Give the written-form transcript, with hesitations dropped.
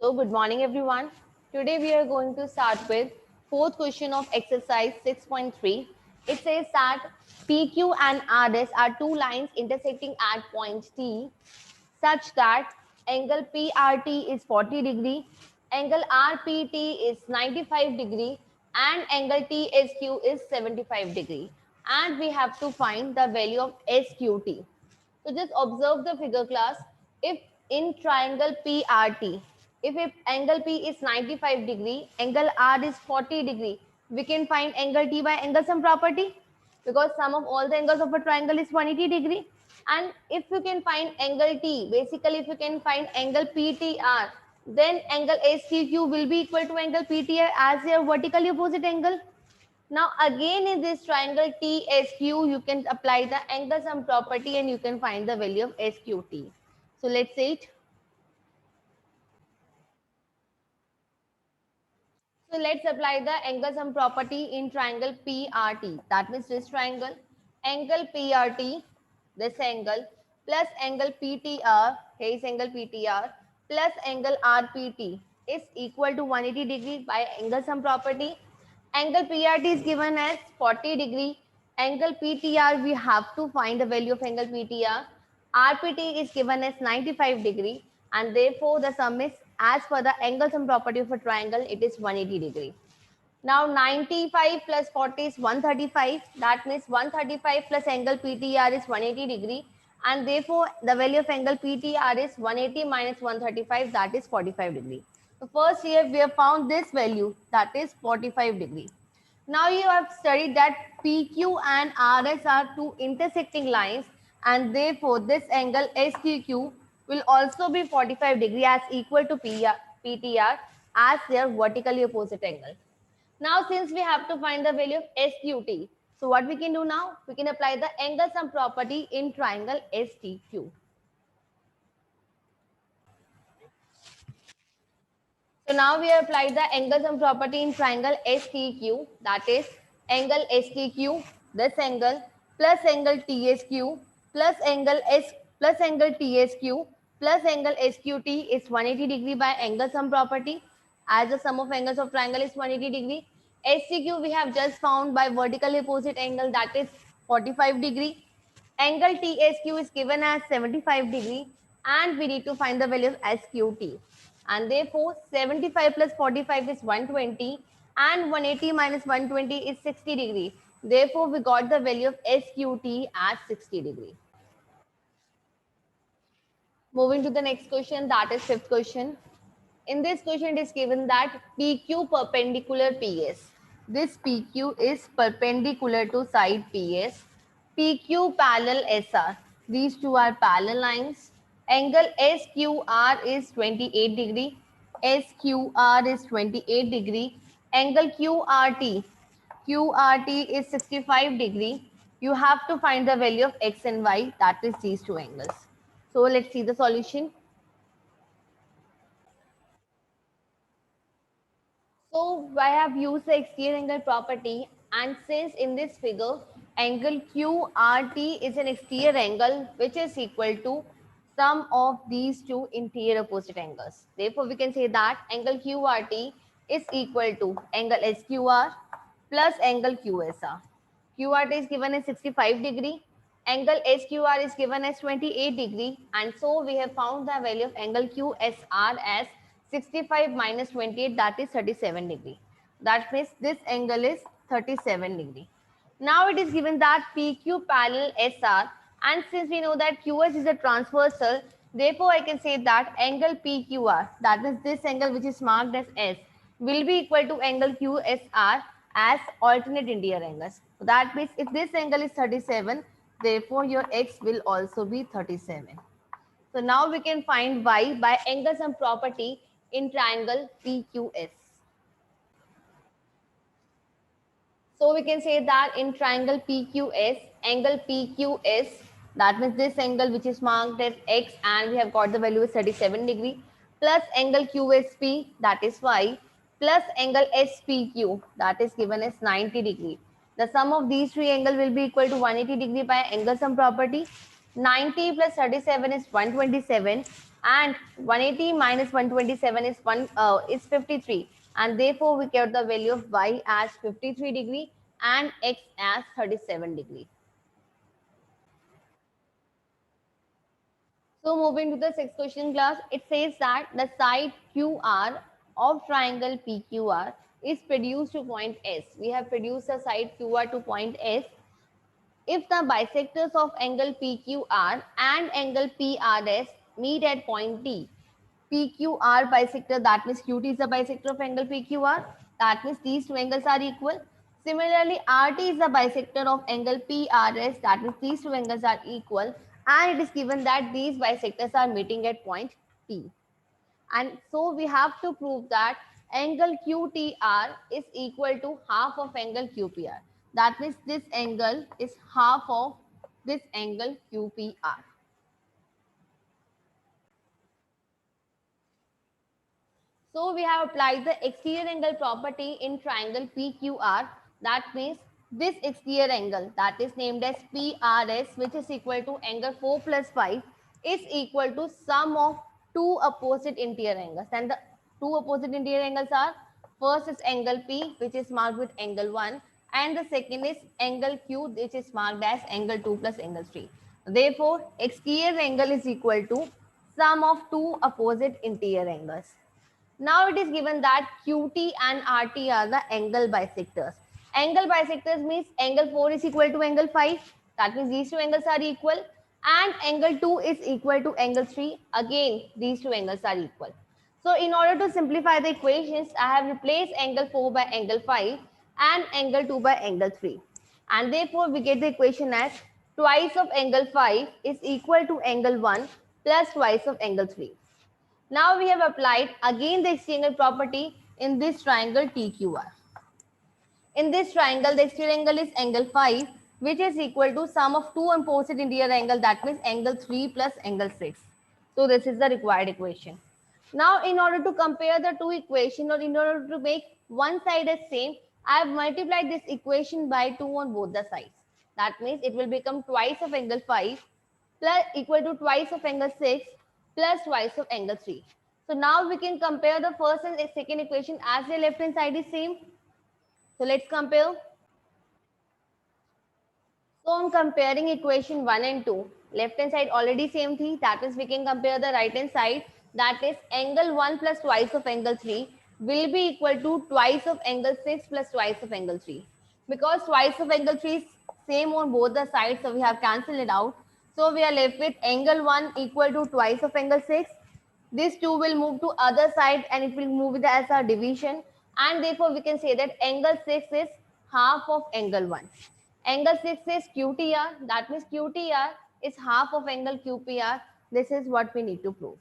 So good morning everyone. Today we are going to start with fourth question of exercise 6.3. It says that PQ and RS are two lines intersecting at point T such that angle PRT is 40 degree, angle RPT is 95 degree and angle TSQ is 75 degree. And we have to find the value of SQT. So just observe the figure class. If in triangle PRT, if angle P is 95 degree, angle R is 40 degree, we can find angle T by angle sum property because sum of all the angles of a triangle is 180 degree. And if you can find angle T, basically if you can find angle PTR, then angle SQQ will be equal to angle PTR as their vertically opposite angle. Now again in this triangle TSQ, you can apply the angle sum property and you can find the value of SQT. So let's say it. So let's apply the angle sum property in triangle PRT. That means this triangle, angle PRT, this angle, plus angle PTR, here is angle PTR, plus angle RPT is equal to 180 degree by angle sum property. Angle PRT is given as 40 degree. Angle PTR, we have to find the value of angle PTR. RPT is given as 95 degree and therefore the sum is as per the angle sum property of a triangle, it is 180 degree. Now 95 plus 40 is 135. That means 135 plus angle PTR is 180 degree and therefore the value of angle PTR is 180 minus 135, that is 45 degree. So first here we have found this value, that is 45 degree. Now you have studied that PQ and RS are two intersecting lines and therefore this angle SQQ will also be 45 degree as equal to PTR as their vertically opposite angle. Now since we have to find the value of SQT, so what we can do now? We can apply the angle sum property in triangle STQ. So now we have applied the angle sum property in triangle STQ, that is angle STQ, this angle plus angle TSQ plus angle S plus angle TSQ plus angle SQT is 180 degree by angle sum property, as the sum of angles of triangle is 180 degree. STQ we have just found by vertically opposite angle, that is 45 degree. Angle TSQ is given as 75 degree and we need to find the value of SQT. And therefore 75 plus 45 is 120 and 180 minus 120 is 60 degree. Therefore we got the value of SQT as 60 degree. Moving to the next question, that is fifth question. In this question it is given that PQ perpendicular PS. This PQ is perpendicular to side PS. PQ parallel SR. These two are parallel lines. Angle SQR is 28 degree. SQR is 28 degree. Angle QRT. QRT is 65 degree. You have to find the value of X and Y, that is these two angles. So let's see the solution. So I have used the exterior angle property, and since in this figure angle QRT is an exterior angle which is equal to sum of these two interior opposite angles. Therefore we can say that angle QRT is equal to angle SQR plus angle QSR. QRT is given as 65 degree, angle SQR is given as 28 degree, and so we have found the value of angle QSR as 65 minus 28, that is 37 degree. That means this angle is 37 degree. Now it is given that PQ parallel SR, and since we know that QS is a transversal, therefore I can say that angle PQR, that is this angle which is marked as S, will be equal to angle QSR as alternate interior angles. So that means if this angle is 37, therefore your X will also be 37. So now we can find Y by angle sum property in triangle PQS. So we can say that in triangle PQS, angle PQS, that means this angle which is marked as X and we have got the value is 37 degree, plus angle QSP, that is Y, plus angle SPQ, that is given as 90 degree. The sum of these three angles will be equal to 180 degree by angle sum property. 90 plus 37 is 127, and 180 minus 127 is 53, and therefore we get the value of y as 53 degree and x as 37 degree. So moving to the sixth question class, it says that the side QR of triangle PQR is produced to point S. We have produced a side QR to point S. If the bisectors of angle PQR and angle PRS meet at point T, PQR bisector, that means QT is the bisector of angle PQR, that means these two angles are equal. Similarly, RT is the bisector of angle PRS, that means these two angles are equal, and it is given that these bisectors are meeting at point T. And so we have to prove that angle QTR is equal to half of angle QPR. That means this angle is half of this angle QPR. So we have applied the exterior angle property in triangle PQR. That means this exterior angle, that is named as PRS, which is equal to angle 4 plus 5, is equal to sum of two opposite interior angles. And the two opposite interior angles are, first is angle P, which is marked with angle 1, and the second is angle Q, which is marked as angle 2 plus angle 3. Therefore, exterior angle is equal to sum of two opposite interior angles. Now it is given that QT and RT are the angle bisectors. Angle bisectors means angle 4 is equal to angle 5. That means these two angles are equal. And angle 2 is equal to angle 3. Again, these two angles are equal. So in order to simplify the equations, I have replaced angle 4 by angle 5 and angle 2 by angle 3. And therefore, we get the equation as twice of angle 5 is equal to angle 1 plus twice of angle 3. Now we have applied again the exterior property in this triangle TQR. In this triangle, the exterior angle is angle 5, which is equal to sum of two opposite interior angle, that means angle 3 plus angle 6. So this is the required equation. Now in order to compare the two equations, or in order to make one side as same, I have multiplied this equation by 2 on both the sides. That means it will become twice of angle 5 plus equal to twice of angle 6 plus twice of angle 3. So now we can compare the first and second equation as the left hand side is same. So let's compare. So I'm comparing equation 1 and 2. Left hand side already same thing. That is we can compare the right hand side. That is angle 1 plus twice of angle 3 will be equal to twice of angle 6 plus twice of angle 3. Because twice of angle 3 is same on both the sides, so we have cancelled it out. So we are left with angle 1 equal to twice of angle 6. This 2 will move to other side and it will move with as a division. And therefore we can say that angle 6 is half of angle 1. Angle 6 is QTR. That means QTR is half of angle QPR. This is what we need to prove.